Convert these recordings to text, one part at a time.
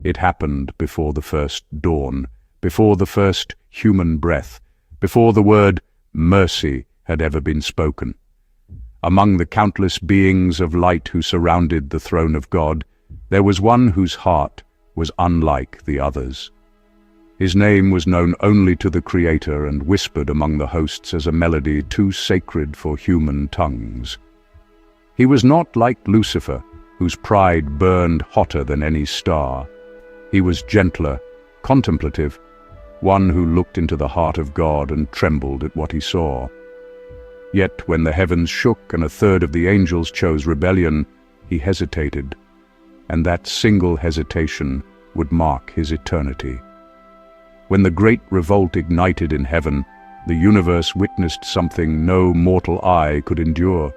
It happened before the first dawn, before the first human breath, before the word mercy had ever been spoken. Among the countless beings of light who surrounded the throne of God, there was one whose heart was unlike the others. His name was known only to the Creator and whispered among the hosts as a melody too sacred for human tongues. He was not like Lucifer, whose pride burned hotter than any star. He was gentler, contemplative, one who looked into the heart of God and trembled at what he saw. Yet when the heavens shook and a third of the angels chose rebellion, he hesitated, and that single hesitation would mark his eternity. When the great revolt ignited in heaven, the universe witnessed something no mortal eye could endure.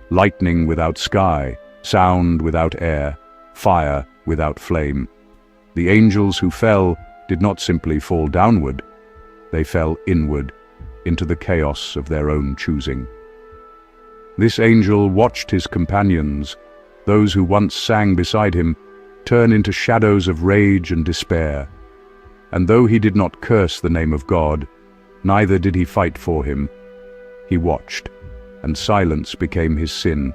Lightning without sky, sound without air, fire without flame. The angels who fell did not simply fall downward, they fell inward, into the chaos of their own choosing. This angel watched his companions, those who once sang beside him, turn into shadows of rage and despair. And though he did not curse the name of God, neither did he fight for him. He watched, and silence became his sin.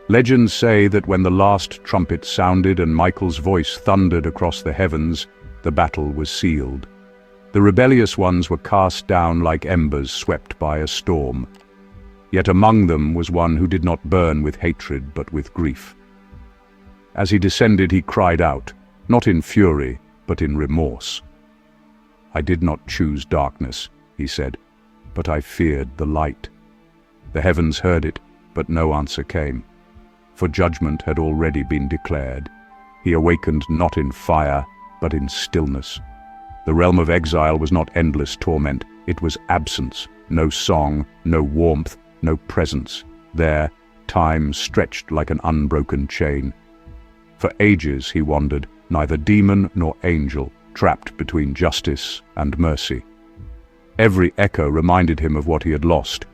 Legends say that when the last trumpet sounded and Michael's voice thundered across the heavens, the battle was sealed. The rebellious ones were cast down like embers swept by a storm. Yet among them was one who did not burn with hatred but with grief. As he descended, he cried out, not in fury, but in remorse. "I did not choose darkness," he said, "but I feared the light." The heavens heard it, but no answer came, for judgment had already been declared. He awakened not in fire, but in stillness. The realm of exile was not endless torment, it was absence, no song, no warmth, no presence. There, time stretched like an unbroken chain. For ages he wandered, neither demon nor angel, trapped between justice and mercy. Every echo reminded him of what he had lost,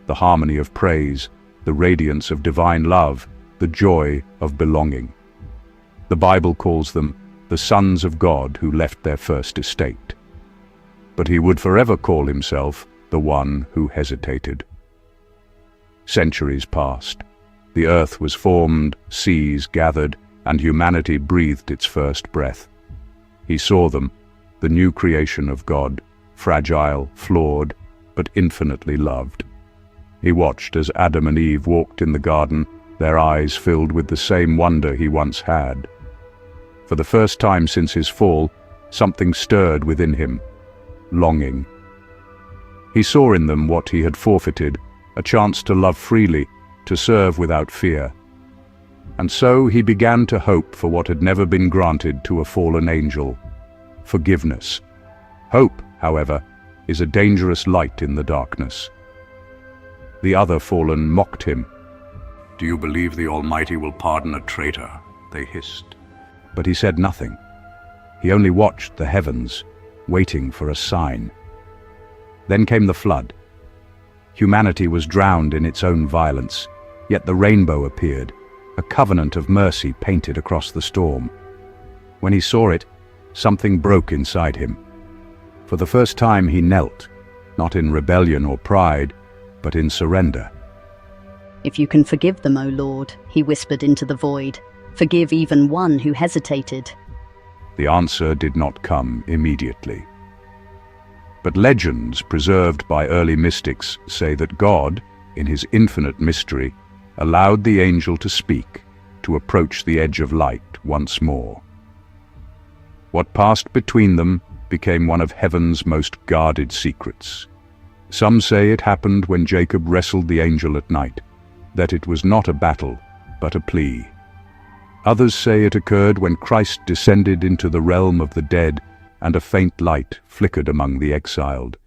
the harmony of praise, the radiance of divine love, the joy of belonging. The Bible calls them the sons of God who left their first estate. But he would forever call himself the one who hesitated. Centuries passed. The earth was formed, seas gathered, and humanity breathed its first breath. He saw them, the new creation of God, fragile, flawed, but infinitely loved. He watched as Adam and Eve walked in the garden, their eyes filled with the same wonder he once had. For the first time since his fall, something stirred within him, longing. He saw in them what he had forfeited, a chance to love freely, to serve without fear. And so he began to hope for what had never been granted to a fallen angel: forgiveness. Hope, however, is a dangerous light in the darkness. The other fallen mocked him. "Do you believe the Almighty will pardon a traitor?" they hissed. But he said nothing. He only watched the heavens, waiting for a sign. Then came the flood. Humanity was drowned in its own violence, yet the rainbow appeared, a covenant of mercy painted across the storm. When he saw it, something broke inside him. For the first time he knelt, not in rebellion or pride, but in surrender. "If you can forgive them, O Lord," he whispered into the void, "forgive even one who hesitated." The answer did not come immediately. But legends preserved by early mystics say that God, in his infinite mystery, allowed the angel to speak, to approach the edge of light once more. What passed between them became one of heaven's most guarded secrets. Some say it happened when Jacob wrestled the angel at night, that it was not a battle, but a plea. Others say it occurred when Christ descended into the realm of the dead and a faint light flickered among the exiled.